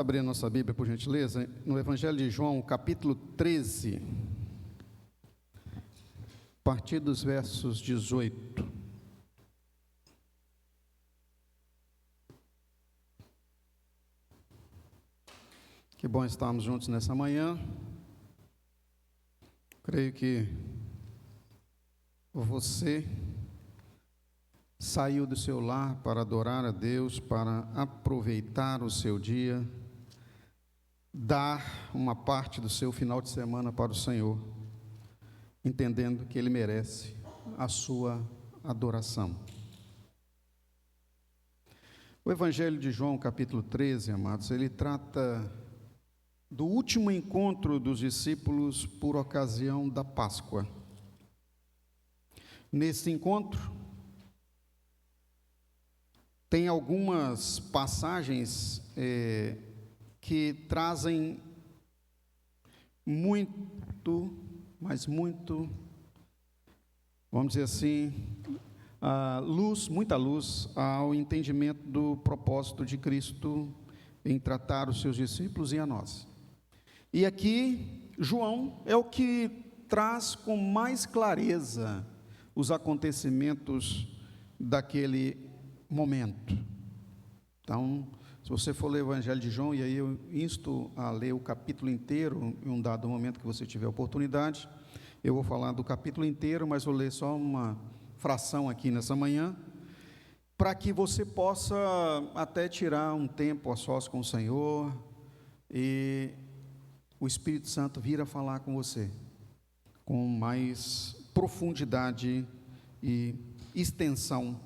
Abrir a nossa Bíblia, por gentileza, no Evangelho de João, capítulo 13, a partir dos versos 18. Que bom estarmos juntos nessa manhã. Creio que você saiu do seu lar para adorar a Deus, para aproveitar o seu dia, dar uma parte do seu final de semana para o Senhor, entendendo que Ele merece a sua adoração. O Evangelho de João, capítulo 13, amados, ele trata do último encontro dos discípulos por ocasião da Páscoa. Nesse encontro, tem algumas passagens que trazem vamos dizer assim, muita luz ao entendimento do propósito de Cristo em tratar os seus discípulos e a nós. E aqui, João é o que traz com mais clareza os acontecimentos daquele momento. Então, se você for ler o Evangelho de João, e aí eu insto a ler o capítulo inteiro, em um dado momento que você tiver oportunidade, eu vou falar do capítulo inteiro, mas vou ler só uma fração aqui nessa manhã, para que você possa até tirar um tempo a sós com o Senhor, e o Espírito Santo vir a falar com você, com mais profundidade e extensão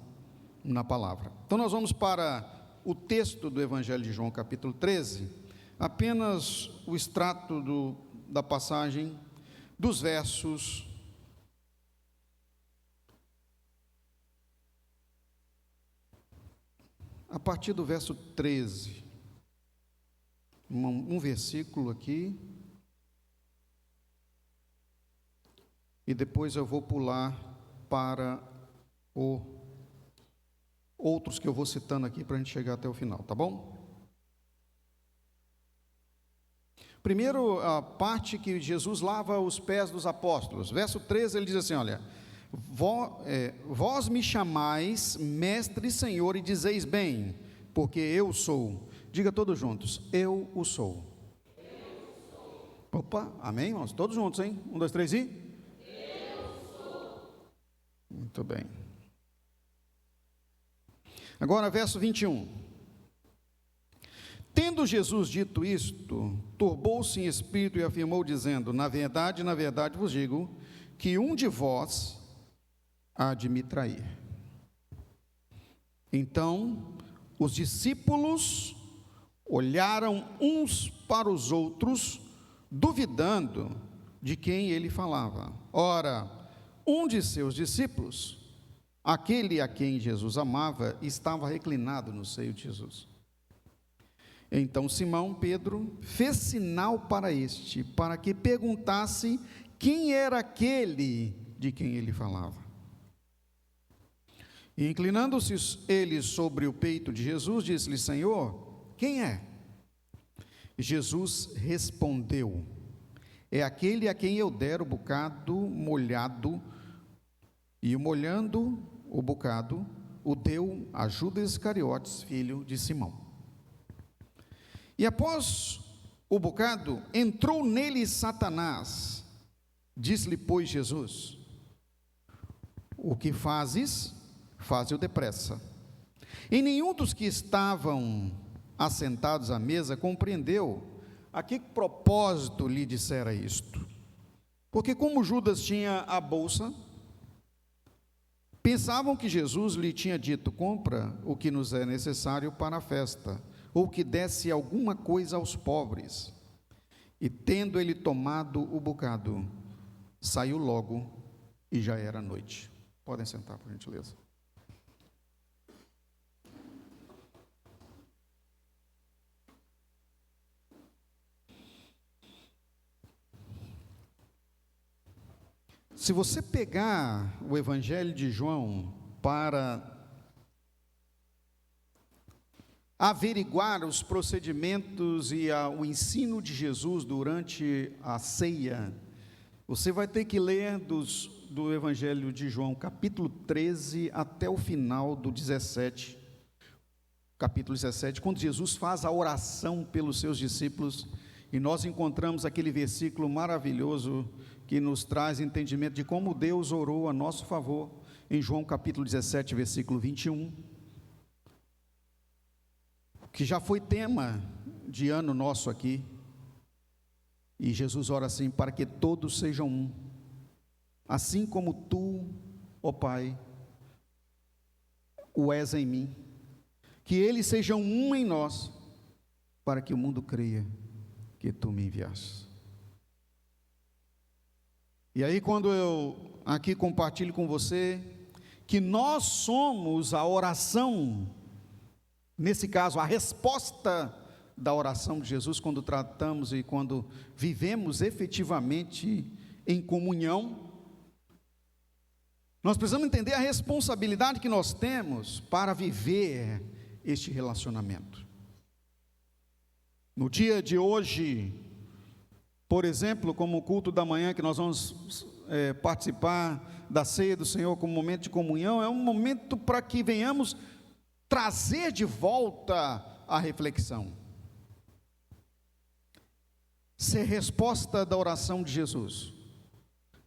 na palavra. Então nós vamos para o texto do Evangelho de João, capítulo 13, apenas o extrato da passagem, dos versos a partir do verso 13, um versículo aqui, e depois eu vou pular para outros que eu vou citando aqui para a gente chegar até o final, tá bom? Primeiro, a parte que Jesus lava os pés dos apóstolos. Verso 13, ele diz assim, olha: vós me chamais mestre e Senhor, e dizeis bem, porque eu sou. Diga todos juntos: eu o sou. Opa, amém, irmãos? Todos juntos, hein? 1, 2, 3 e... eu sou. Muito bem. Agora, verso 21. Tendo Jesus dito isto, turbou-se em espírito e afirmou, dizendo: na verdade vos digo, que um de vós há de me trair. Então, os discípulos olharam uns para os outros, duvidando de quem ele falava. Ora, um de seus discípulos, aquele a quem Jesus amava, estava reclinado no seio de Jesus. Então Simão Pedro fez sinal para este, para que perguntasse quem era aquele de quem ele falava. E inclinando-se ele sobre o peito de Jesus, disse-lhe: Senhor, quem é? Jesus respondeu: é aquele a quem eu der o bocado molhado. E molhando o bocado, o deu a Judas Iscariotes, filho de Simão. E após o bocado, entrou nele Satanás. Disse-lhe, pois, Jesus: o que fazes, faze-o depressa. E nenhum dos que estavam assentados à mesa compreendeu a que propósito lhe dissera isto. Porque como Judas tinha a bolsa, pensavam que Jesus lhe tinha dito: compra o que nos é necessário para a festa, ou que desse alguma coisa aos pobres. E tendo ele tomado o bocado, saiu logo, e já era noite. Podem sentar, por gentileza. Se você pegar o Evangelho de João para averiguar os procedimentos e o ensino de Jesus durante a ceia, você vai ter que ler do Evangelho de João, capítulo 13, até o final do 17, capítulo 17, quando Jesus faz a oração pelos seus discípulos, e nós encontramos aquele versículo maravilhoso, que nos traz entendimento de como Deus orou a nosso favor, em João capítulo 17, versículo 21, que já foi tema de ano nosso aqui, e Jesus ora assim: para que todos sejam um, assim como tu, ó Pai, o és em mim, que eles sejam um em nós, para que o mundo creia que tu me enviaste. E aí, quando eu aqui compartilho com você que nós somos a oração, nesse caso, a resposta da oração de Jesus, quando tratamos e quando vivemos efetivamente em comunhão, nós precisamos entender a responsabilidade que nós temos para viver este relacionamento. No dia de hoje, por exemplo, como o culto da manhã, que nós vamos participar da ceia do Senhor como momento de comunhão, é um momento para que venhamos trazer de volta a reflexão, ser resposta da oração de Jesus,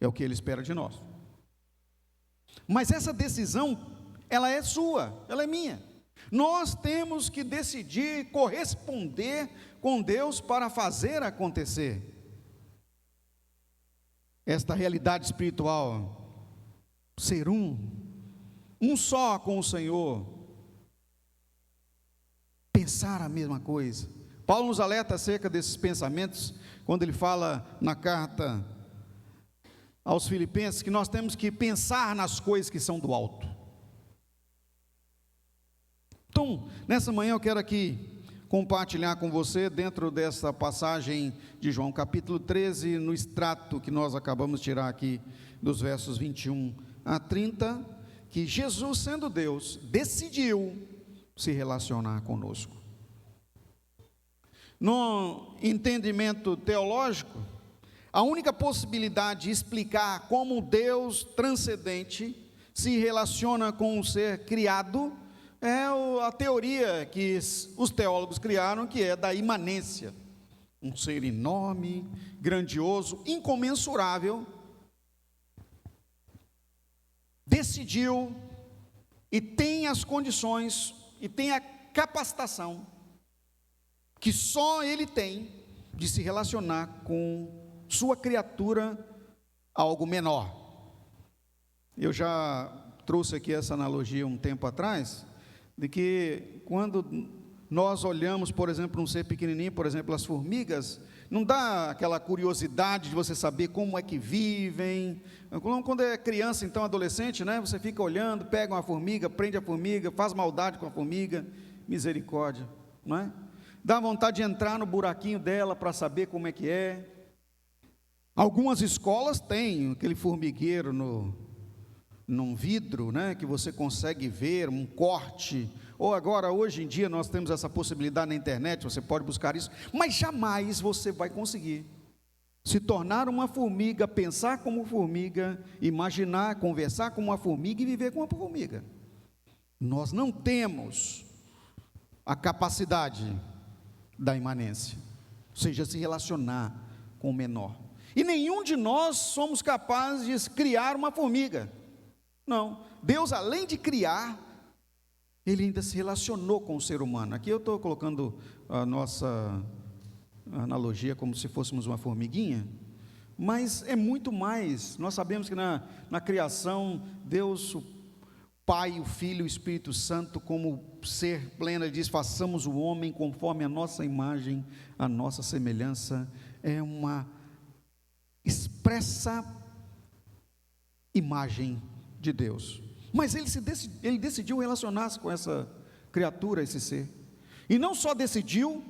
é o que Ele espera de nós. Mas essa decisão, ela é sua, ela é minha. Nós temos que decidir corresponder com Deus para fazer acontecer esta realidade espiritual, ser um só com o Senhor, pensar a mesma coisa. Paulo nos alerta acerca desses pensamentos, quando ele fala na carta aos Filipenses, que nós temos que pensar nas coisas que são do alto. Então, nessa manhã eu quero aqui compartilhar com você, dentro dessa passagem de João, capítulo 13, no extrato que nós acabamos de tirar aqui, dos versos 21 a 30, que Jesus, sendo Deus, decidiu se relacionar conosco. No entendimento teológico, a única possibilidade de explicar como Deus transcendente se relaciona com o ser criado é a teoria que os teólogos criaram, que é da imanência. Um ser enorme, grandioso, incomensurável, decidiu e tem as condições e tem a capacitação que só Ele tem de se relacionar com sua criatura, algo menor. Eu já trouxe aqui essa analogia um tempo atrás, de que quando nós olhamos, por exemplo, um ser pequenininho, por exemplo, as formigas, não dá aquela curiosidade de você saber como é que vivem. Quando é criança, então adolescente, né, você fica olhando, pega uma formiga, prende a formiga, faz maldade com a formiga, misericórdia, não é? Dá vontade de entrar no buraquinho dela para saber como é que é. Algumas escolas têm aquele formigueiro num vidro, né, que você consegue ver um corte, ou agora, hoje em dia, nós temos essa possibilidade na internet, você pode buscar isso, mas jamais você vai conseguir se tornar uma formiga, pensar como formiga, imaginar, conversar como uma formiga e viver como uma formiga. Nós não temos a capacidade da imanência, ou seja, se relacionar com o menor, e nenhum de nós somos capazes de criar uma formiga. Não, Deus, além de criar, Ele ainda se relacionou com o ser humano. Aqui eu estou colocando a nossa analogia como se fôssemos uma formiguinha, mas é muito mais. Nós sabemos que na criação, Deus, o Pai, o Filho e o Espírito Santo, como ser pleno, Ele diz: façamos o homem conforme a nossa imagem, a nossa semelhança. É uma expressa imagem de Deus, mas ele decidiu relacionar-se com essa criatura, esse ser, e não só decidiu,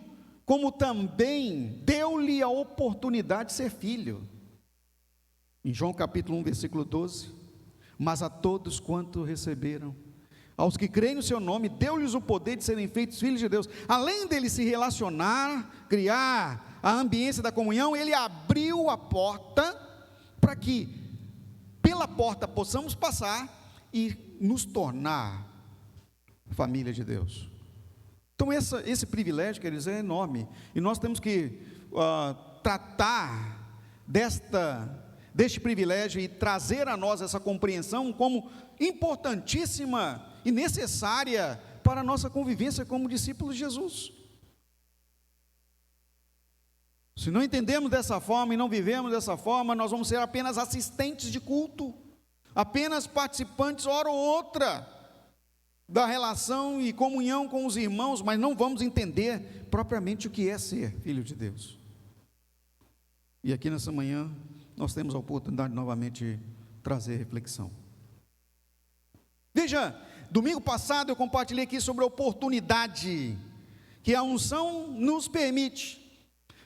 como também deu-lhe a oportunidade de ser filho. Em João capítulo 1, versículo 12, mas a todos quanto receberam, aos que creem no seu nome, deu-lhes o poder de serem feitos filhos de Deus. Além dele se relacionar, criar a ambiência da comunhão, ele abriu a porta para que pela porta possamos passar e nos tornar família de Deus. Então esse privilégio, quer dizer, é enorme, e nós temos que tratar deste privilégio e trazer a nós essa compreensão como importantíssima e necessária para a nossa convivência como discípulos de Jesus. Se não entendemos dessa forma e não vivemos dessa forma, nós vamos ser apenas assistentes de culto, apenas participantes, hora ou outra, da relação e comunhão com os irmãos, mas não vamos entender propriamente o que é ser filho de Deus. E aqui nessa manhã, nós temos a oportunidade novamente de trazer reflexão. Veja, domingo passado eu compartilhei aqui sobre a oportunidade que a unção nos permite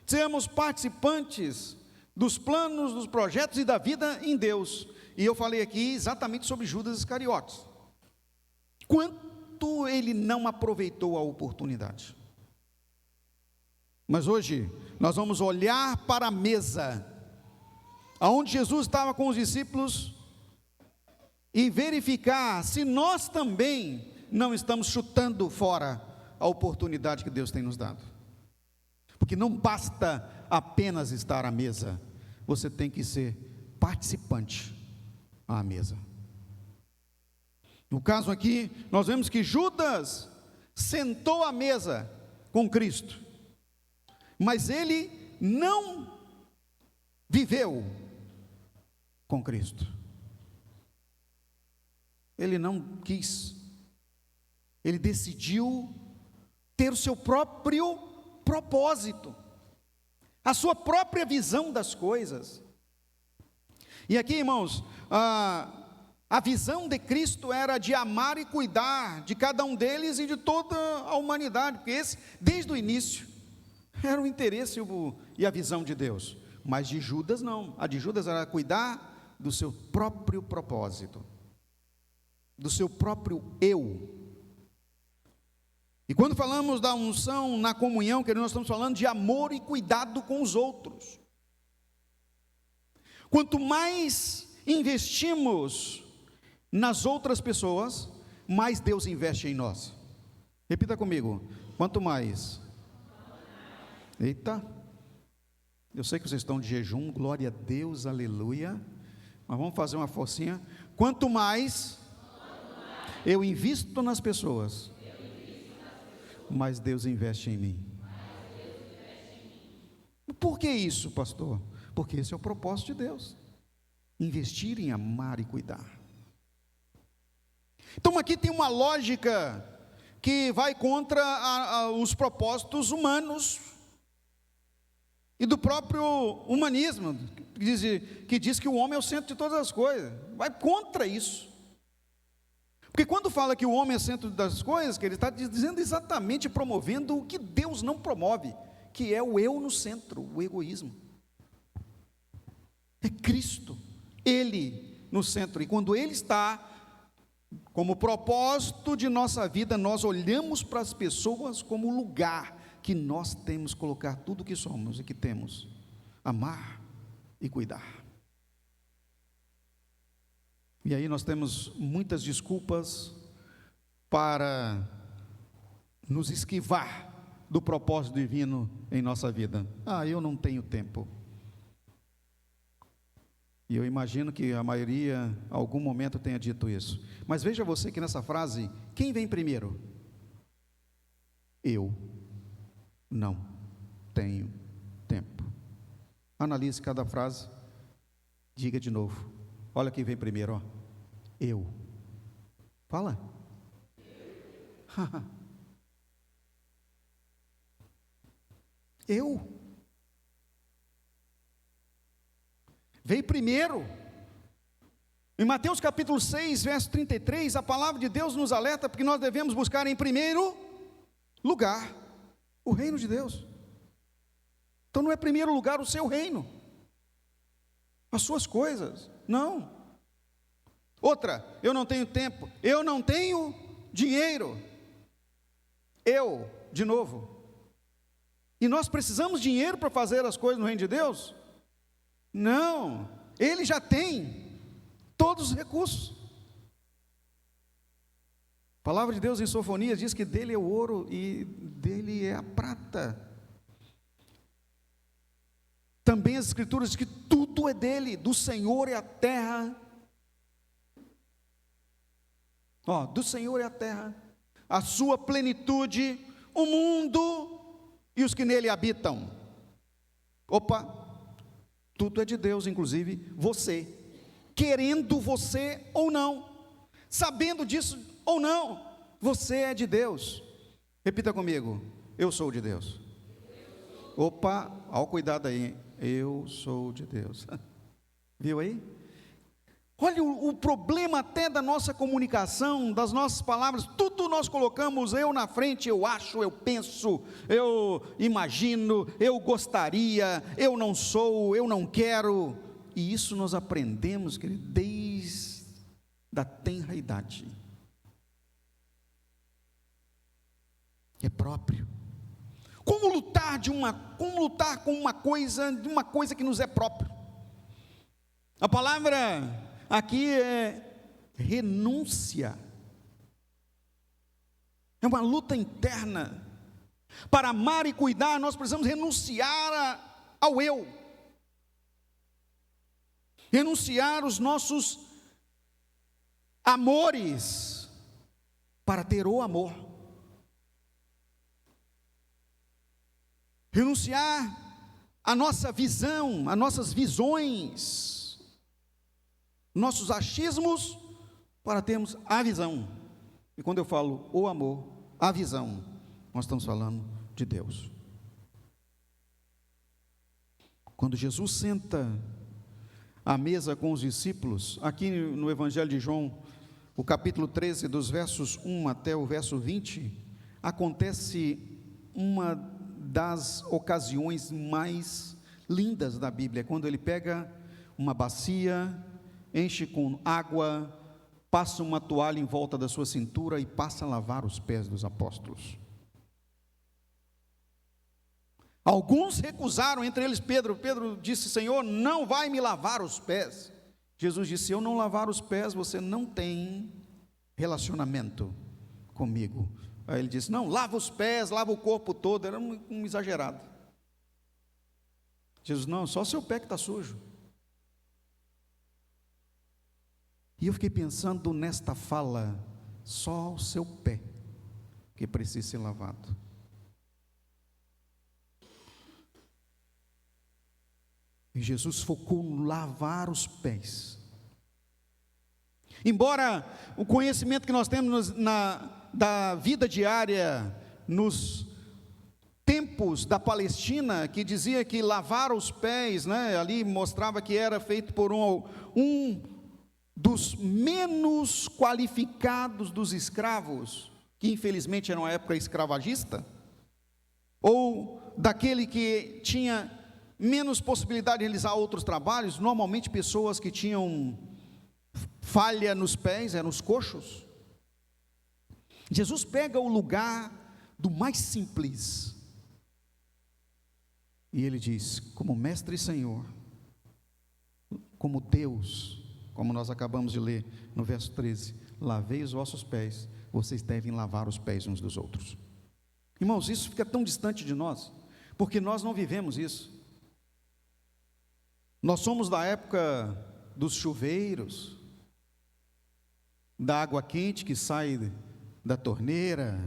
sermos participantes dos planos, dos projetos e da vida em Deus. E eu falei aqui exatamente sobre Judas Iscariotes. Quanto ele não aproveitou a oportunidade. Mas hoje nós vamos olhar para a mesa, aonde Jesus estava com os discípulos, e verificar se nós também não estamos chutando fora a oportunidade que Deus tem nos dado. Porque não basta apenas estar à mesa, você tem que ser participante à mesa. No caso aqui, nós vemos que Judas sentou à mesa com Cristo, mas ele não viveu com Cristo. Ele não quis, ele decidiu ter o seu próprio propósito, a sua própria visão das coisas. E aqui, irmãos, a visão de Cristo era de amar e cuidar de cada um deles e de toda a humanidade, porque esse, desde o início, era o interesse e a visão de Deus. Mas de Judas não, a de Judas era cuidar do seu próprio propósito, do seu próprio eu. E quando falamos da unção na comunhão, nós estamos falando de amor e cuidado com os outros. Quanto mais investimos nas outras pessoas, mais Deus investe em nós. Repita comigo: quanto mais. Eita, eu sei que vocês estão de jejum, glória a Deus, aleluia, mas vamos fazer uma forcinha. Quanto mais eu invisto nas pessoas, mais Deus investe em mim. Por que isso, pastor? Porque esse é o propósito de Deus, investir em amar e cuidar. Então aqui tem uma lógica que vai contra os propósitos humanos e do próprio humanismo, que diz que o homem é o centro de todas as coisas. Vai contra isso. Porque quando fala que o homem é o centro das coisas, que ele está dizendo exatamente, promovendo o que Deus não promove, que é o eu no centro, o egoísmo. É Cristo, Ele no centro, e quando Ele está como propósito de nossa vida, nós olhamos para as pessoas como lugar que nós temos que colocar tudo o que somos e que temos, amar e cuidar. E aí nós temos muitas desculpas para nos esquivar do propósito divino em nossa vida. Eu não tenho tempo. E eu imagino que a maioria, em algum momento, tenha dito isso. Mas veja você que nessa frase, quem vem primeiro? Eu não tenho tempo. Analise cada frase, diga de novo. Olha quem vem primeiro, ó. Eu. Fala. Eu. Veio primeiro. Em Mateus capítulo 6, verso 33, a palavra de Deus nos alerta porque nós devemos buscar em primeiro lugar o reino de Deus. Então não é primeiro lugar o seu reino, as suas coisas, não. Outra, eu não tenho tempo, eu não tenho dinheiro. Eu, de novo. E nós precisamos de dinheiro para fazer as coisas no reino de Deus? Não, Ele já tem todos os recursos. A palavra de Deus em Sofonias diz que dele é o ouro e dele é a prata. Também as Escrituras dizem que tudo é dele, do Senhor é a terra. Do Senhor é a terra, a sua plenitude, o mundo e os que nele habitam. Tudo é de Deus, inclusive você, querendo você ou não, sabendo disso ou não, você é de Deus. Repita comigo: eu sou de Deus. Olha o cuidado aí, eu sou de Deus. Viu aí? Olha o problema até da nossa comunicação, das nossas palavras, tudo nós colocamos eu na frente, eu acho, eu penso, eu imagino, eu gostaria, eu não sou, eu não quero. E isso nós aprendemos, querido, desde a tenra idade. É próprio. Como lutar com uma coisa que nos é próprio? A palavra aqui é renúncia. É uma luta interna. Para amar e cuidar, nós precisamos renunciar ao eu. Renunciar os nossos amores para ter o amor. Renunciar a nossa visão, as nossas visões, nossos achismos, para termos a visão. E quando eu falo o amor, a visão, nós estamos falando de Deus. Quando Jesus senta à mesa com os discípulos, aqui no Evangelho de João, o capítulo 13, dos versos 1 até o verso 20, acontece uma das ocasiões mais lindas da Bíblia, quando ele pega uma bacia, enche com água, passa uma toalha em volta da sua cintura e passa a lavar os pés dos apóstolos. Alguns recusaram, entre eles Pedro. Pedro disse: Senhor, não vai me lavar os pés. Jesus disse: se eu não lavar os pés, você não tem relacionamento comigo. Aí ele disse: não, lava os pés, lava o corpo todo. Era um exagerado. Jesus: não, só seu pé que está sujo. E eu fiquei pensando nesta fala: só o seu pé que precisa ser lavado. E Jesus focou no lavar os pés. Embora o conhecimento que nós temos da vida diária, nos tempos da Palestina, que dizia que lavar os pés, ali mostrava que era feito por um dos menos qualificados dos escravos, que infelizmente era uma época escravagista, ou daquele que tinha menos possibilidade de realizar outros trabalhos, normalmente pessoas que tinham falha nos pés, eram os coxos. Jesus pega o lugar do mais simples, e ele diz: como mestre e Senhor, como Deus, como nós acabamos de ler no verso 13, lavei os vossos pés, vocês devem lavar os pés uns dos outros. Irmãos, isso fica tão distante de nós, porque nós não vivemos isso. Nós somos da época dos chuveiros, da água quente que sai da torneira.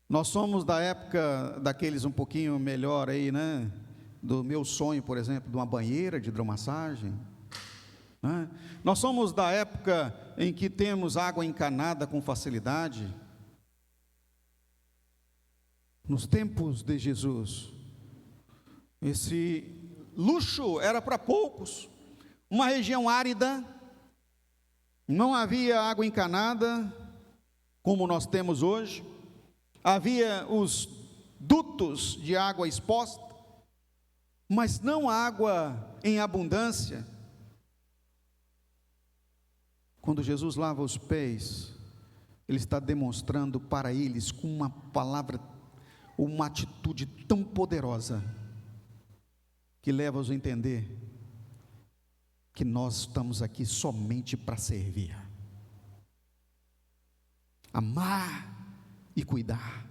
Nós somos da época daqueles um pouquinho melhor aí, do meu sonho, por exemplo, de uma banheira de hidromassagem. Nós somos da época em que temos água encanada com facilidade. Nos tempos de Jesus, esse luxo era para poucos. Uma região árida, não havia água encanada como nós temos hoje, havia os dutos de água exposta, mas não água em abundância. Quando Jesus lava os pés, Ele está demonstrando para eles com uma palavra, uma atitude tão poderosa, que leva-os a entender que nós estamos aqui somente para servir, amar e cuidar.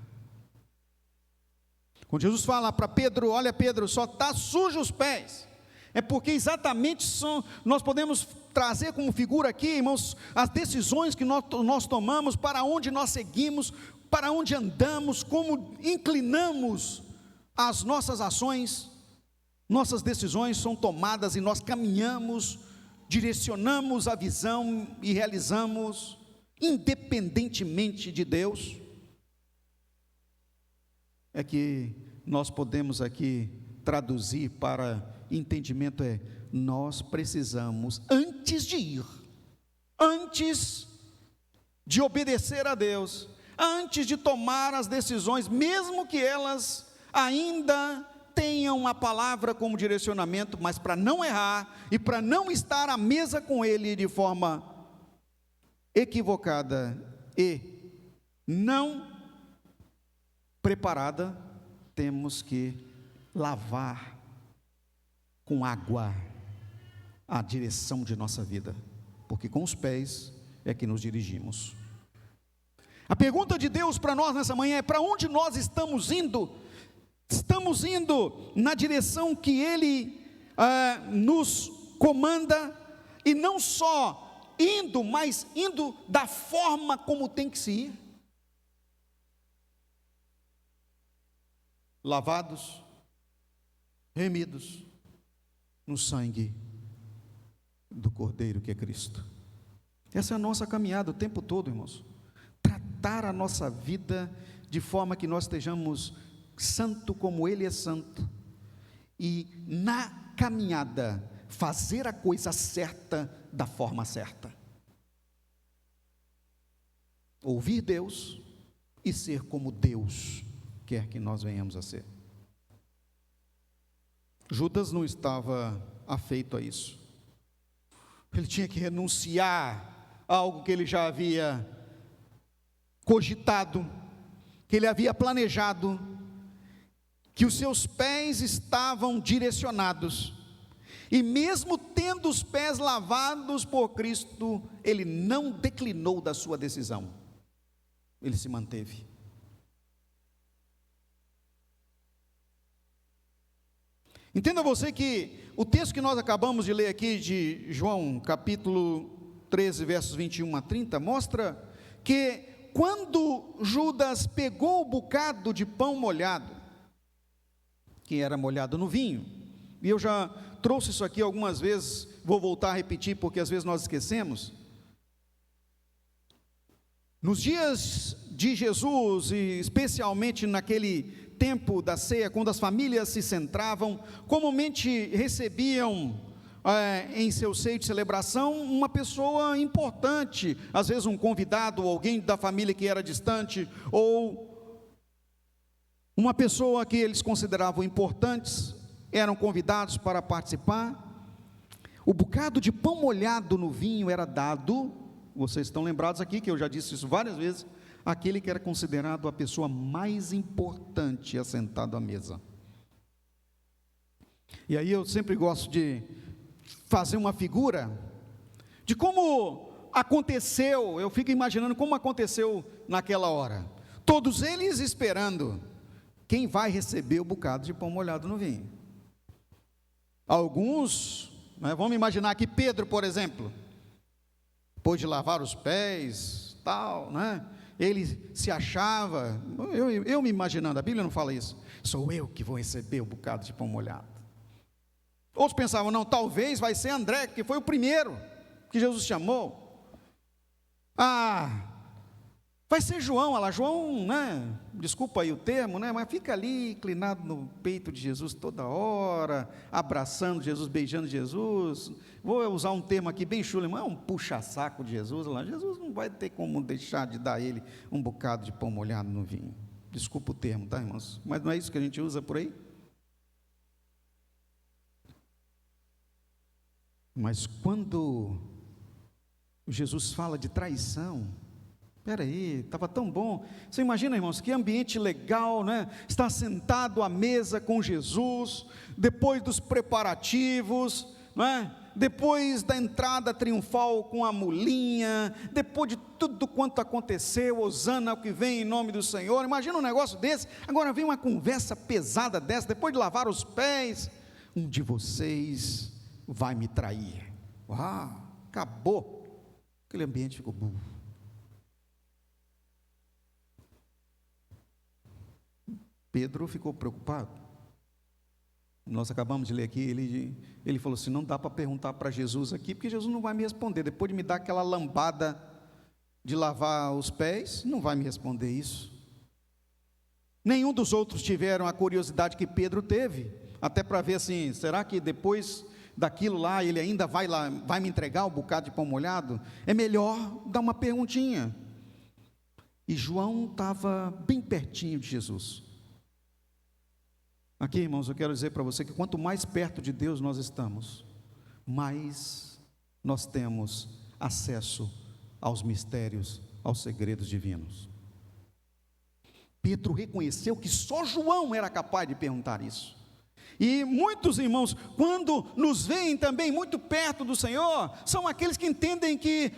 Quando Jesus fala para Pedro: olha Pedro, só está sujo os pés, é porque exatamente nós podemos trazer como figura aqui, irmãos, as decisões que nós tomamos, para onde nós seguimos, para onde andamos, como inclinamos as nossas ações. Nossas decisões são tomadas e nós caminhamos, direcionamos a visão e realizamos, independentemente de Deus. É que nós podemos aqui traduzir para entendimento: nós precisamos, antes de ir, antes de obedecer a Deus, antes de tomar as decisões, mesmo que elas ainda tenham a palavra como direcionamento, mas para não errar e para não estar à mesa com Ele de forma equivocada e não preparada, temos que lavar com água a direção de nossa vida, porque com os pés é que nos dirigimos. A pergunta de Deus para nós nessa manhã é: para onde nós estamos indo? Estamos indo na direção que Ele nos comanda, e não só indo, mas indo da forma como tem que se ir, lavados, remidos no sangue do Cordeiro que é Cristo. Essa é a nossa caminhada o tempo todo, irmãos. Tratar a nossa vida de forma que nós estejamos santo como Ele é santo, e na caminhada fazer a coisa certa da forma certa, ouvir Deus e ser como Deus quer que nós venhamos a ser. Judas não estava afeito a isso. Ele tinha que renunciar a algo que ele já havia cogitado, que ele havia planejado, que os seus pés estavam direcionados, e mesmo tendo os pés lavados por Cristo, ele não declinou da sua decisão, ele se manteve. Entenda você que o texto que nós acabamos de ler aqui, de João, capítulo 13, versos 21 a 30, mostra que quando Judas pegou o bocado de pão molhado, que era molhado no vinho, e eu já trouxe isso aqui algumas vezes, vou voltar a repetir porque às vezes nós esquecemos. Nos dias de Jesus, e especialmente naquele tempo da ceia, quando as famílias se centravam, comumente recebiam em seu seio de celebração uma pessoa importante, às vezes um convidado, ou alguém da família que era distante, ou uma pessoa que eles consideravam importantes, eram convidados para participar. O bocado de pão molhado no vinho era dado, vocês estão lembrados aqui que eu já disse isso várias vezes, aquele que era considerado a pessoa mais importante assentado à mesa. E aí eu sempre gosto de fazer uma figura de como aconteceu, eu fico imaginando como aconteceu naquela hora, todos eles esperando quem vai receber o bocado de pão molhado no vinho. Alguns, vamos imaginar aqui Pedro, por exemplo, depois de lavar os pés, tal, ele se achava, eu me imaginando, a Bíblia não fala isso, sou eu que vou receber o bocado de pão molhado. Outros pensavam, não, talvez vai ser André, que foi o primeiro que Jesus chamou. Vai ser João, olha lá, João, desculpa aí o termo, mas fica ali inclinado no peito de Jesus toda hora, abraçando Jesus, beijando Jesus. Vou usar um termo aqui bem chulo, é um puxa-saco de Jesus. Olha lá, Jesus não vai ter como deixar de dar a ele um bocado de pão molhado no vinho. Desculpa o termo, tá, irmãos? Mas não é isso que a gente usa por aí? Mas quando Jesus fala de traição, Espera aí, estava tão bom. Você imagina, irmãos, que ambiente legal, né? Estar sentado à mesa com Jesus, depois dos preparativos, não é? Depois da entrada triunfal com a mulinha, depois de tudo quanto aconteceu, hosana ao que vem em nome do Senhor. Imagina um negócio desse. Agora vem uma conversa pesada dessa, depois de lavar os pés, um de vocês vai me trair. Uau, acabou. Aquele ambiente ficou burro. Pedro ficou preocupado. Nós acabamos de ler aqui, ele falou assim, não dá para perguntar para Jesus aqui, porque Jesus não vai me responder, depois de me dar aquela lambada de lavar os pés, não vai me responder isso. Nenhum dos outros tiveram a curiosidade que Pedro teve, até para ver assim, será que depois daquilo lá, ele ainda vai me entregar um bocado de pão molhado? É melhor dar uma perguntinha. E João estava bem pertinho de Jesus. Aqui, irmãos, eu quero dizer para você que quanto mais perto de Deus nós estamos, mais nós temos acesso aos mistérios, aos segredos divinos. Pedro reconheceu que só João era capaz de perguntar isso. E muitos irmãos, quando nos veem também muito perto do Senhor, são aqueles que entendem que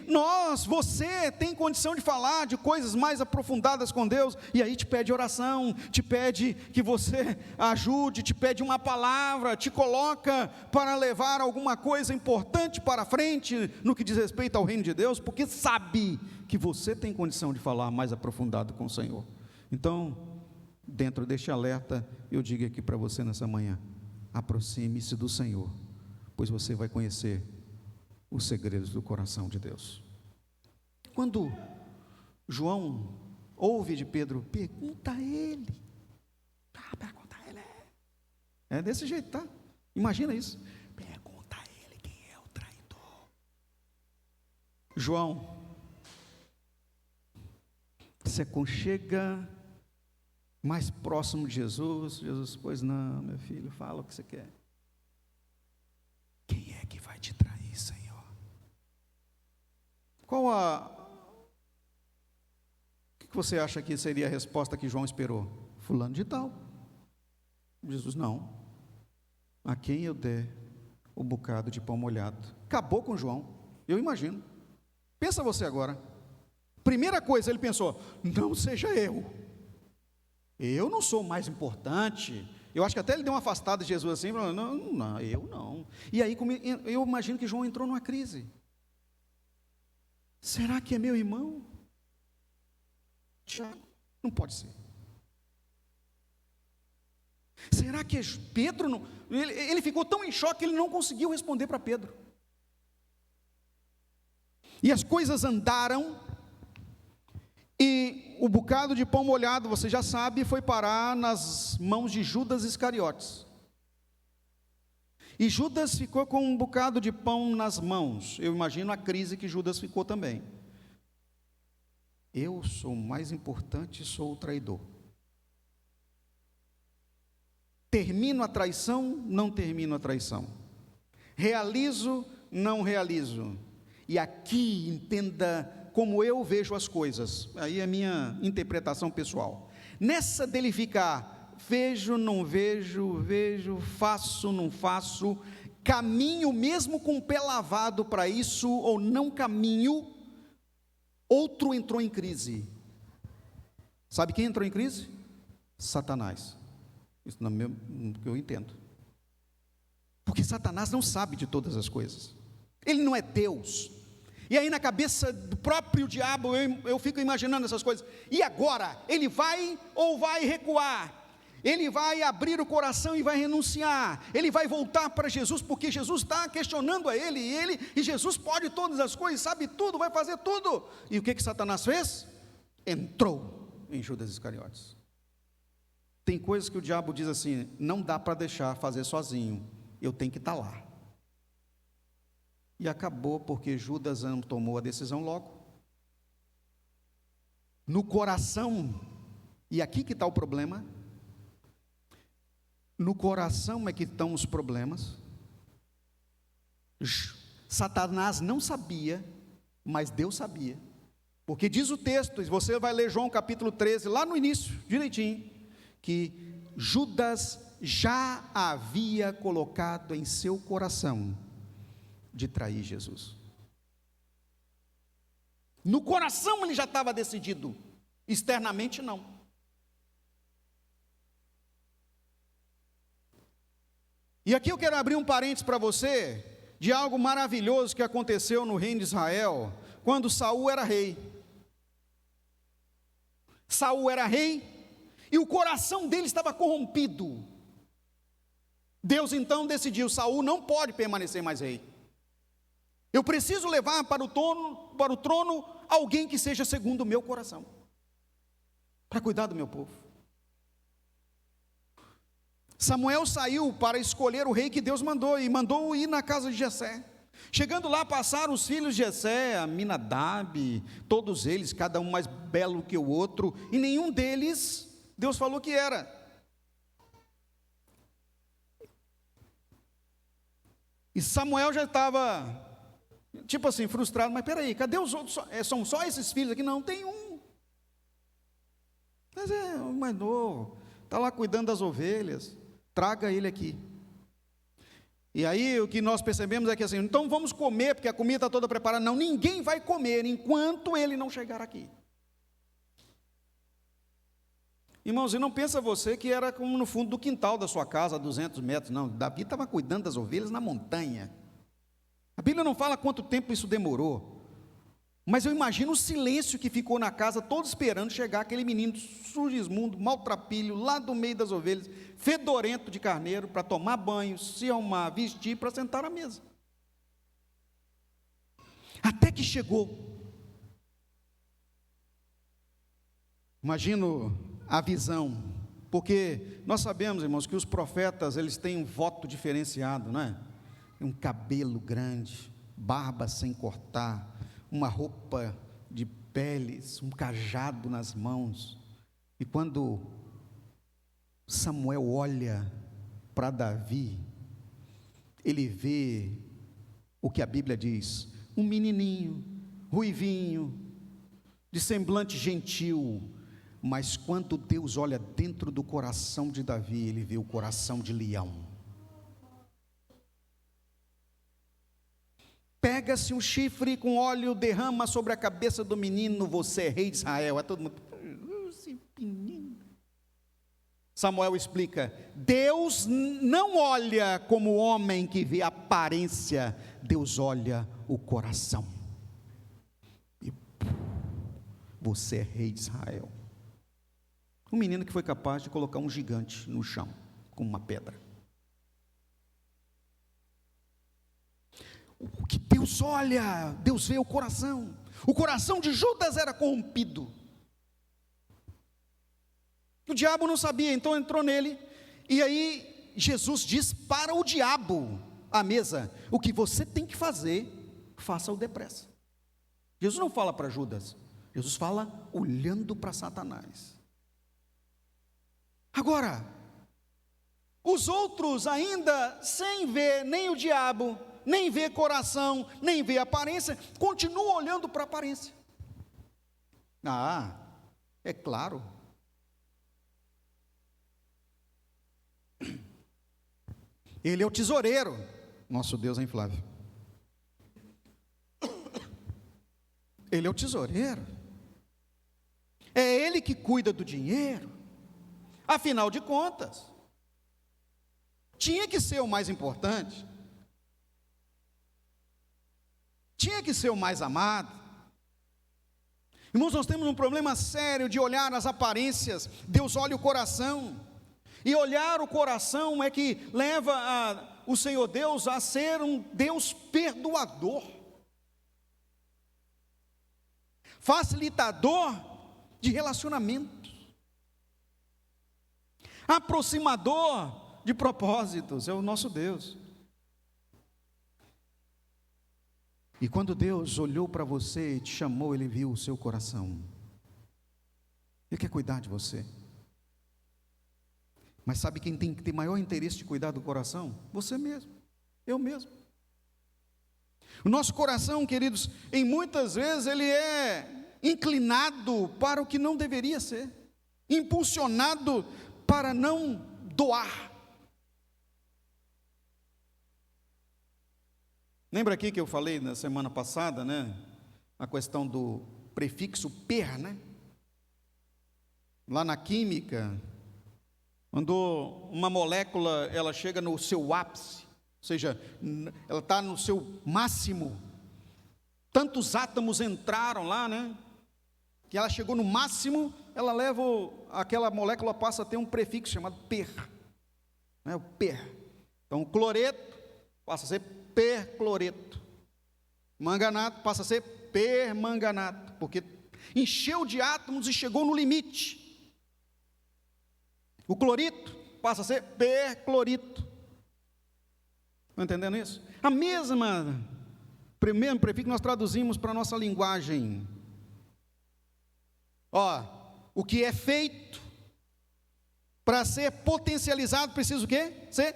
você tem condição de falar de coisas mais aprofundadas com Deus, e aí te pede oração, te pede que você ajude, te pede uma palavra, te coloca para levar alguma coisa importante para frente, no que diz respeito ao reino de Deus, porque sabe que você tem condição de falar mais aprofundado com o Senhor. Então, dentro deste alerta, eu digo aqui para você nessa manhã, aproxime-se do Senhor, pois você vai conhecer os segredos do coração de Deus. Quando João ouve de Pedro, pergunta a ele, pergunta a ele, é desse jeito, tá? Imagina isso, pergunta a ele quem é o traidor. João se aconchega mais próximo de Jesus. Pois não, meu filho, fala o que você quer. Quem é que vai te trair, Senhor? O que você acha que seria a resposta que João esperou? Fulano de tal. Jesus, não. A quem eu der o bocado de pão molhado. Acabou com João, eu imagino. Pensa você agora. Primeira coisa, ele pensou, não seja eu não sou mais importante. Eu acho que até ele deu uma afastada de Jesus assim, falando, não, eu não. E aí eu imagino que João entrou numa crise. Será que é meu irmão? Tiago, não pode ser. Será que é Pedro? Não? Ele ficou tão em choque que ele não conseguiu responder para Pedro. E as coisas andaram. E o bocado de pão molhado, você já sabe, foi parar nas mãos de Judas Iscariotes. E Judas ficou com um bocado de pão nas mãos. Eu imagino a crise que Judas ficou também. Eu sou mais importante, sou o traidor. Termino a traição, não termino a traição. Realizo, não realizo. E aqui, entenda como eu vejo as coisas, aí é a minha interpretação pessoal. Nessa dele ficar, vejo, não vejo, faço, não faço, caminho mesmo com o pé lavado para isso, ou não caminho, outro entrou em crise. Sabe quem entrou em crise? Satanás. Isso no que eu entendo. Porque Satanás não sabe de todas as coisas. Ele não é Deus. E aí na cabeça do próprio diabo, eu fico imaginando essas coisas. E agora? Ele vai ou vai recuar? Ele vai abrir o coração e vai renunciar? Ele vai voltar para Jesus, porque Jesus está questionando a ele, e Jesus pode todas as coisas, sabe tudo, vai fazer tudo. E o que Satanás fez? Entrou em Judas Iscariotes. Tem coisas que o diabo diz assim, não dá para deixar fazer sozinho, eu tenho que estar lá. E acabou porque Judas não tomou a decisão logo. No coração, e aqui que está o problema, no coração é que estão os problemas. Satanás não sabia, mas Deus sabia, Porque diz o texto, e você vai ler João capítulo 13, lá no início, direitinho, que Judas já havia colocado em seu coração de trair Jesus. No coração ele já estava decidido, externamente não. E aqui eu quero abrir um parênteses para você, de algo maravilhoso que aconteceu no reino de Israel, quando Saul era rei. Saul era rei, e o coração dele estava corrompido. Deus então decidiu, Saul não pode permanecer mais rei. Eu preciso levar para o trono alguém que seja segundo o meu coração, para cuidar do meu povo. Samuel saiu para escolher o rei que Deus mandou, e mandou ir na casa de Jessé. Chegando lá, passaram os filhos de Jessé, Aminadab, todos eles, cada um mais belo que o outro, e nenhum deles, Deus falou que era. E Samuel já estava, tipo assim, frustrado, mas peraí, cadê os outros? São só esses filhos aqui? Não, tem um. Mas é o mais novo, está lá cuidando das ovelhas, traga ele aqui. E aí o que nós percebemos é que assim, então vamos comer, porque a comida está toda preparada. Não, ninguém vai comer enquanto ele não chegar aqui. Irmãos, e não pensa você que era como no fundo do quintal da sua casa, a 200 metros, não. Davi estava cuidando das ovelhas na montanha. A Bíblia não fala quanto tempo isso demorou, mas eu imagino o silêncio que ficou na casa, todos esperando chegar aquele menino sujo, imundo, maltrapilho, lá do meio das ovelhas, fedorento de carneiro, para tomar banho, se arrumar, vestir, para sentar à mesa. Até que chegou. Imagino a visão, porque nós sabemos, irmãos, que os profetas, eles têm um voto diferenciado, não é? Um cabelo grande, barba sem cortar, uma roupa de peles, um cajado nas mãos. E quando Samuel olha para Davi, ele vê o que a Bíblia diz, um menininho, ruivinho, de semblante gentil, mas quando Deus olha dentro do coração de Davi, ele vê o coração de leão. Pega-se um chifre com óleo, derrama sobre a cabeça do menino, você é rei de Israel. É todo mundo, esse menino. Samuel explica, Deus não olha como o homem que vê a aparência, Deus olha o coração. E você é rei de Israel. Um menino que foi capaz de colocar um gigante no chão, com uma pedra. O que Deus olha, Deus vê o coração. O coração de Judas era corrompido. O diabo não sabia, então entrou nele. E aí Jesus diz para o diabo à mesa, o que você tem que fazer, faça-o depressa. Jesus não fala para Judas, Jesus fala olhando para Satanás. Agora, os outros ainda sem ver nem o diabo, nem ver coração, nem ver aparência, continuam olhando para a aparência. Ah, é claro. Ele é o tesoureiro. Nosso Deus é inflável. Ele é o tesoureiro. É ele que cuida do dinheiro. Afinal de contas, tinha que ser o mais importante. Tinha que ser o mais amado. Irmãos, nós temos um problema sério de olhar as aparências. Deus olha o coração. E olhar o coração é que leva o Senhor Deus a ser um Deus perdoador, facilitador de relacionamentos, aproximador de propósitos. É o nosso Deus. E quando Deus olhou para você e te chamou, Ele viu o seu coração. Ele quer cuidar de você. Mas sabe quem tem que ter maior interesse de cuidar do coração? Você mesmo, eu mesmo. O nosso coração, queridos, em muitas vezes ele é inclinado para o que não deveria ser, impulsionado para não doar. Lembra aqui que eu falei na semana passada, né? A questão do prefixo per, né? Lá na química, quando uma molécula ela chega no seu ápice, ou seja, ela está no seu máximo, tantos átomos entraram lá, né? Que ela chegou no máximo, ela leva, aquela molécula passa a ter um prefixo chamado per, né? O per. Então, o cloreto passa a ser percloreto, manganato passa a ser permanganato, porque encheu de átomos e chegou no limite. O clorito passa a ser perclorito. Estão entendendo isso? A mesma, primeiro prefixo que nós traduzimos para a nossa linguagem. O que é feito para ser potencializado precisa o quê? Ser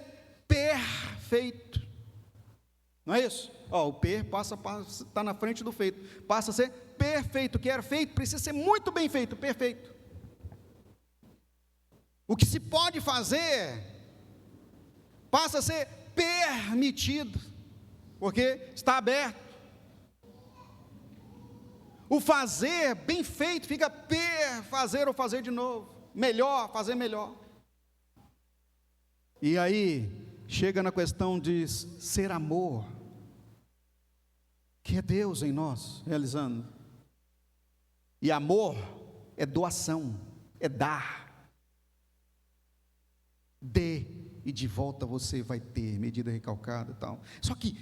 perfeito. Não é isso? O per está na frente do feito, passa a ser perfeito. O que era feito precisa ser muito bem feito, perfeito. O que se pode fazer passa a ser permitido, porque está aberto. O fazer bem feito fica fazer ou fazer de novo, melhor, fazer melhor. E aí chega na questão de ser amor, que é Deus em nós realizando. E amor é doação, é dar. Dê e de volta você vai ter, medida recalcada e tal. Só que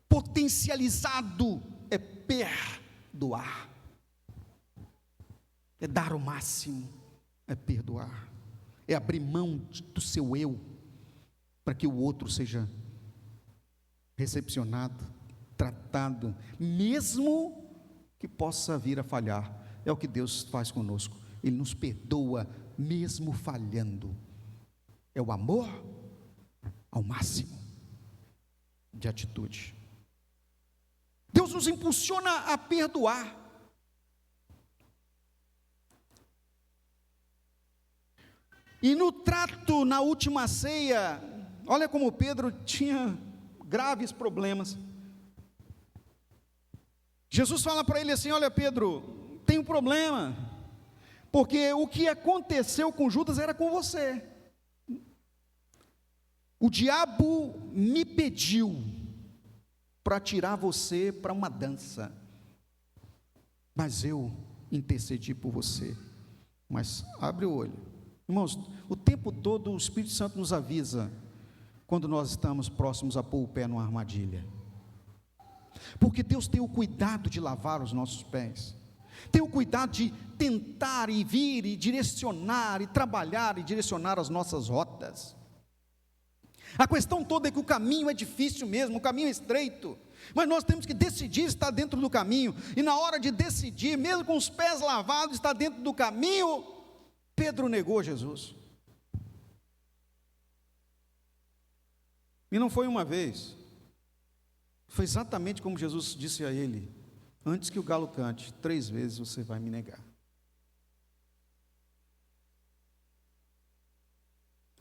potencializado é perdoar, é dar o máximo, é perdoar, é abrir mão do seu eu, para que o outro seja recepcionado, tratado, mesmo que possa vir a falhar. É o que Deus faz conosco, Ele nos perdoa mesmo falhando. É o amor ao máximo de atitude. Deus nos impulsiona a perdoar. E no trato, na última ceia, olha como Pedro tinha graves problemas. Jesus fala para ele assim: olha, Pedro, tem um problema, porque o que aconteceu com Judas era com você. O diabo me pediu para tirar você para uma dança, mas eu intercedi por você. Mas abre o olho, irmãos, o tempo todo o Espírito Santo nos avisa quando nós estamos próximos a pôr o pé numa armadilha, porque Deus tem o cuidado de lavar os nossos pés, tem o cuidado de tentar e vir e direcionar e trabalhar e direcionar as nossas rotas. A questão toda é que o caminho é difícil mesmo, o caminho é estreito, mas nós temos que decidir estar dentro do caminho, e na hora de decidir, mesmo com os pés lavados, estar dentro do caminho, Pedro negou Jesus. E não foi uma vez, foi exatamente como Jesus disse a ele: antes que o galo cante, 3 vezes você vai me negar.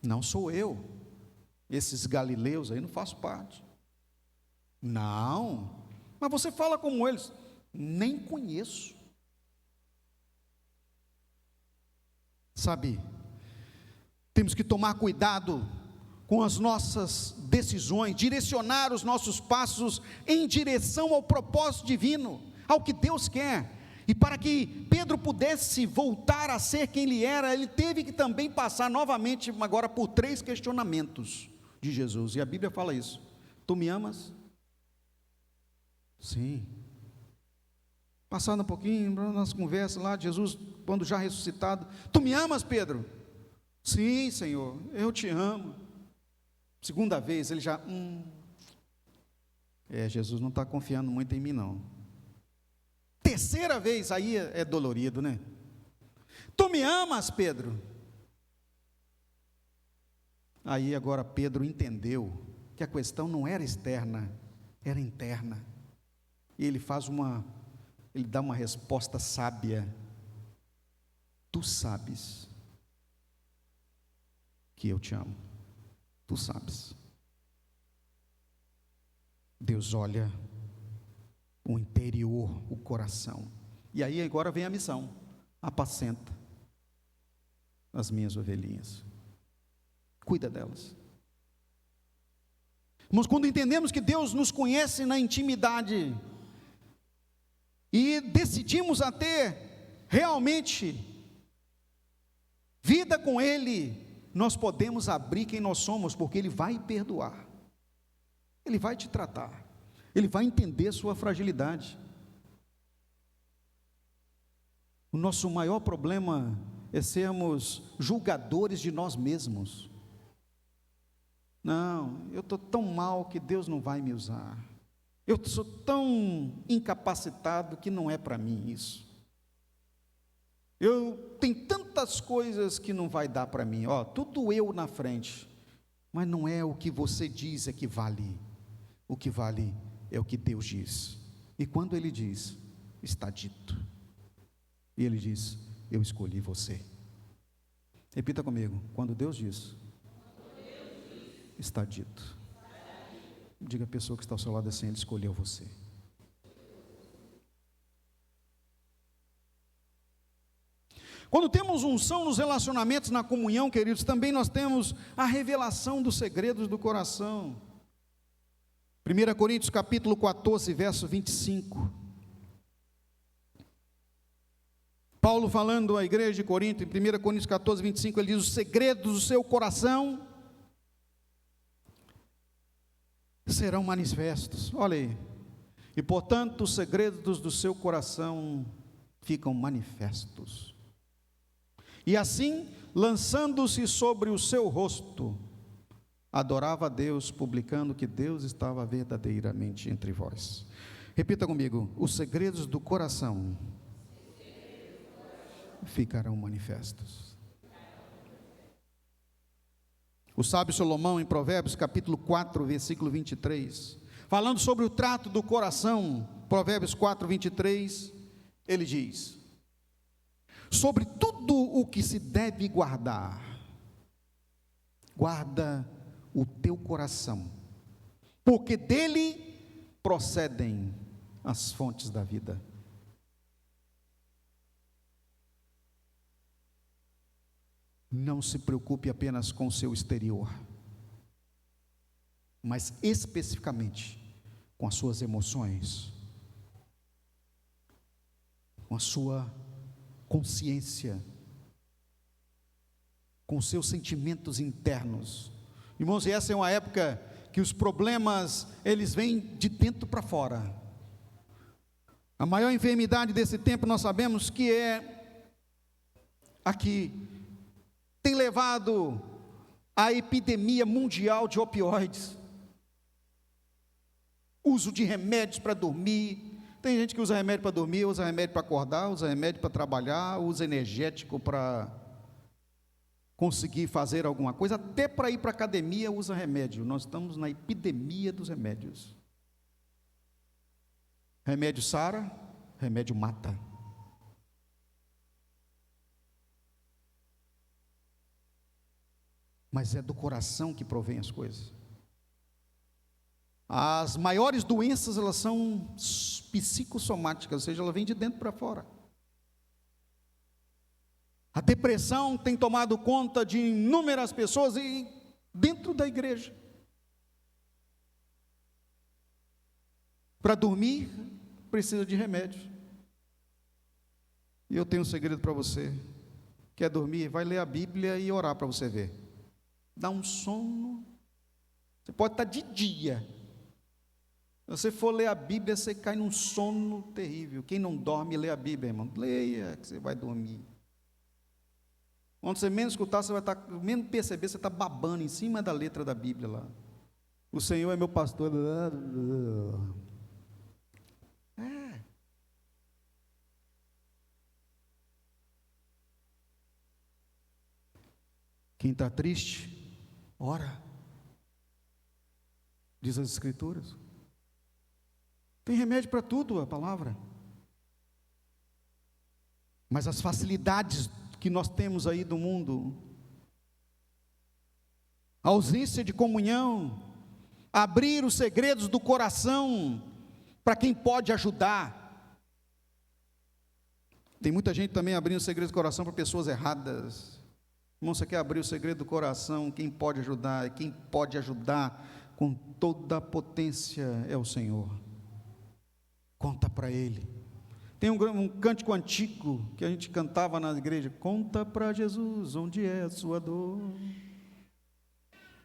Não sou eu, esses galileus aí não faço parte. Não, mas você fala como eles. Nem conheço. Sabe, temos que tomar cuidado com as nossas decisões, direcionar os nossos passos em direção ao propósito divino, ao que Deus quer. E para que Pedro pudesse voltar a ser quem ele era, ele teve que também passar novamente agora por 3 questionamentos de Jesus, e a Bíblia fala isso: tu me amas? Sim. Passando um pouquinho, nas conversas lá de Jesus, quando já ressuscitado: tu me amas, Pedro? Sim, Senhor, eu te amo. Segunda vez, ele já, Jesus não está confiando muito em mim não. Terceira vez, aí é dolorido, né? Tu me amas, Pedro? Aí agora Pedro entendeu que a questão não era externa, era interna. E ele faz uma Ele dá uma resposta sábia. Tu sabes que eu te amo. Tu sabes. Deus olha o interior, o coração. E aí agora vem a missão: apacenta as minhas ovelhinhas, cuida delas. Mas quando entendemos que Deus nos conhece na intimidade e decidimos a ter realmente vida com Ele, nós podemos abrir quem nós somos, porque Ele vai perdoar, Ele vai te tratar, Ele vai entender sua fragilidade. O nosso maior problema é sermos julgadores de nós mesmos. Não, eu estou tão mal que Deus não vai me usar. Eu sou tão incapacitado que não é para mim isso. Eu tenho tantas coisas que não vai dar para mim. Tudo eu na frente. Mas não é o que você diz é que vale. O que vale é o que Deus diz. E quando Ele diz, está dito. E Ele diz, eu escolhi você. Repita comigo, quando Deus diz, está dito. Diga à pessoa que está ao seu lado assim, Ele escolheu você. Quando temos unção nos relacionamentos, na comunhão, queridos, também nós temos a revelação dos segredos do coração. 1 Coríntios capítulo 14, verso 25. Paulo falando à igreja de Corinto, em 1 Coríntios 14, 25, ele diz: os segredos do seu coração serão manifestos. Olha aí. E portanto, os segredos do seu coração ficam manifestos. E assim, lançando-se sobre o seu rosto, adorava a Deus, publicando que Deus estava verdadeiramente entre vós. Repita comigo: os segredos do coração ficarão manifestos. O sábio Salomão, em Provérbios capítulo 4, versículo 23, falando sobre o trato do coração, Provérbios 4, 23, ele diz: sobre tudo o que se deve guardar, guarda o teu coração, porque dele procedem as fontes da vida. Não se preocupe apenas com o seu exterior, mas especificamente com as suas emoções, com a sua consciência, com os seus sentimentos internos. Irmãos, e essa é uma época que os problemas, eles vêm de dentro para fora. A maior enfermidade desse tempo, nós sabemos que é aqui, tem levado à epidemia mundial de opioides, uso de remédios para dormir. Tem gente que usa remédio para dormir, usa remédio para acordar, usa remédio para trabalhar, usa energético para conseguir fazer alguma coisa, até para ir para a academia usa remédio. Nós estamos na epidemia dos remédios. Remédio sara, remédio mata. Mas é do coração que provém as coisas. As maiores doenças, elas são psicossomáticas, ou seja, ela vem de dentro para fora. A depressão tem tomado conta de inúmeras pessoas e dentro da igreja. Para dormir, precisa de remédio. E eu tenho um segredo para você. Quer dormir? Vai ler a Bíblia e orar para você ver. Dá um sono. Você pode estar de dia. Se você for ler a Bíblia, você cai num sono terrível. Quem não dorme, lê a Bíblia, irmão. Leia, que você vai dormir. Quando você menos escutar, você vai estar, menos perceber, você está babando em cima da letra da Bíblia lá. O Senhor é meu pastor. Quem está triste, ora. Diz as Escrituras. Tem remédio para tudo, a palavra. Mas as facilidades que nós temos aí do mundo, a ausência de comunhão, abrir os segredos do coração para quem pode ajudar. Tem muita gente também abrindo o segredo do coração para pessoas erradas. Irmão, você quer abrir o segredo do coração? Quem pode ajudar? Quem pode ajudar com toda a potência é o Senhor. Conta para Ele. Tem um cântico antigo que a gente cantava na igreja: conta para Jesus onde é a sua dor.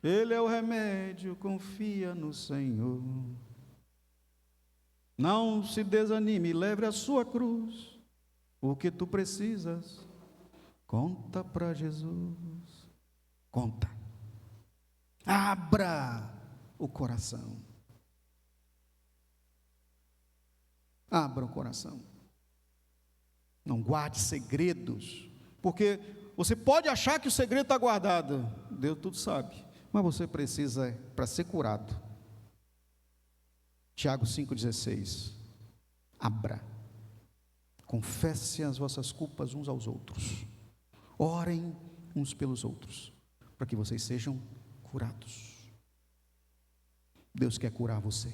Ele é o remédio, confia no Senhor. Não se desanime, leve a sua cruz. O que tu precisas, conta para Jesus. Conta. Abra o coração. Abra o coração. Não guarde segredos, porque você pode achar que o segredo está guardado. Deus tudo sabe, mas você precisa, para ser curado. Tiago 5,16. Abra. Confesse as vossas culpas uns aos outros. Orem uns pelos outros, para que vocês sejam curados. Deus quer curar você.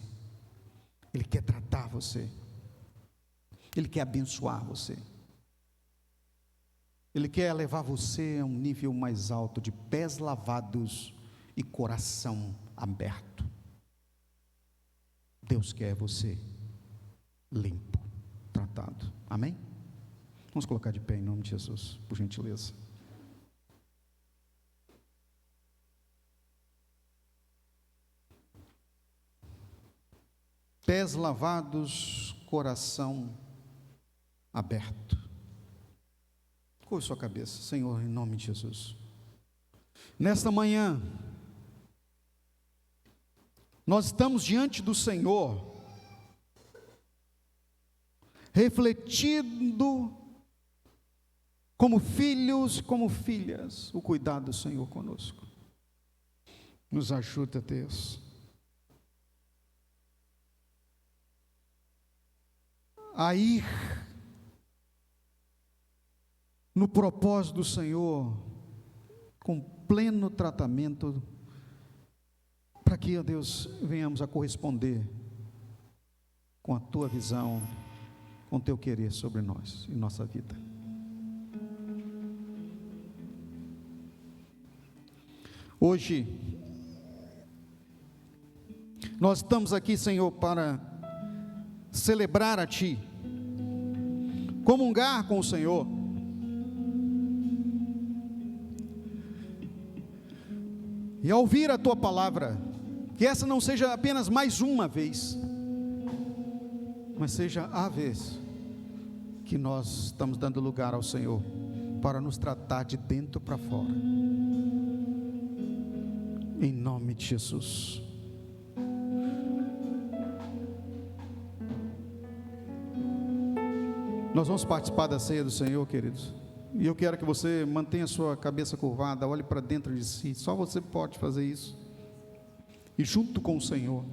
Ele quer tratar você. Ele quer abençoar você. Ele quer levar você a um nível mais alto de pés lavados e coração aberto. Deus quer você limpo, tratado. Amém? Vamos colocar de pé em nome de Jesus, por gentileza. Pés lavados, coração aberto. Curva sua cabeça, Senhor, em nome de Jesus. Nesta manhã, nós estamos diante do Senhor, refletindo como filhos, como filhas, o cuidado do Senhor conosco. Nos ajuda, Deus, a ir no propósito do Senhor, com pleno tratamento, para que, ó Deus, venhamos a corresponder com a Tua visão, com o Teu querer sobre nós e nossa vida. Hoje, nós estamos aqui, Senhor, para celebrar a Ti, comungar com o Senhor, e ao ouvir a Tua palavra, que essa não seja apenas mais uma vez, mas seja a vez que nós estamos dando lugar ao Senhor, para nos tratar de dentro para fora, em nome de Jesus. Nós vamos participar da ceia do Senhor, queridos, e eu quero que você mantenha a sua cabeça curvada, olhe para dentro de si, só você pode fazer isso, e junto com o Senhor,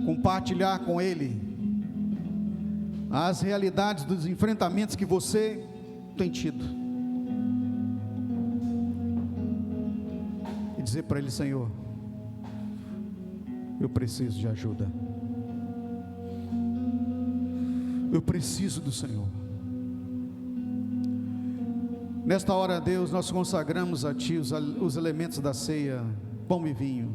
compartilhar com Ele as realidades dos enfrentamentos que você tem tido, e dizer para Ele: Senhor, eu preciso de ajuda, eu preciso do Senhor. Nesta hora, Deus, nós consagramos a Ti os elementos da ceia, pão e vinho.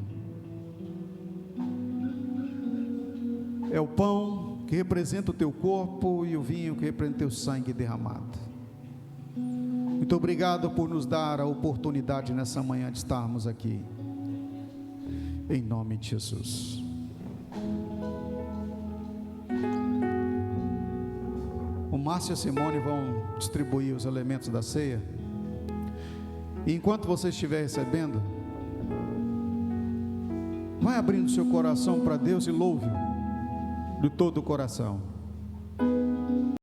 É o pão que representa o Teu corpo e o vinho que representa o Teu sangue derramado. Muito obrigado por nos dar a oportunidade nessa manhã de estarmos aqui, em nome de Jesus. O Márcio e a Simone vão distribuir os elementos da ceia, e enquanto você estiver recebendo, vai abrindo seu coração para Deus e louve-o de todo o coração.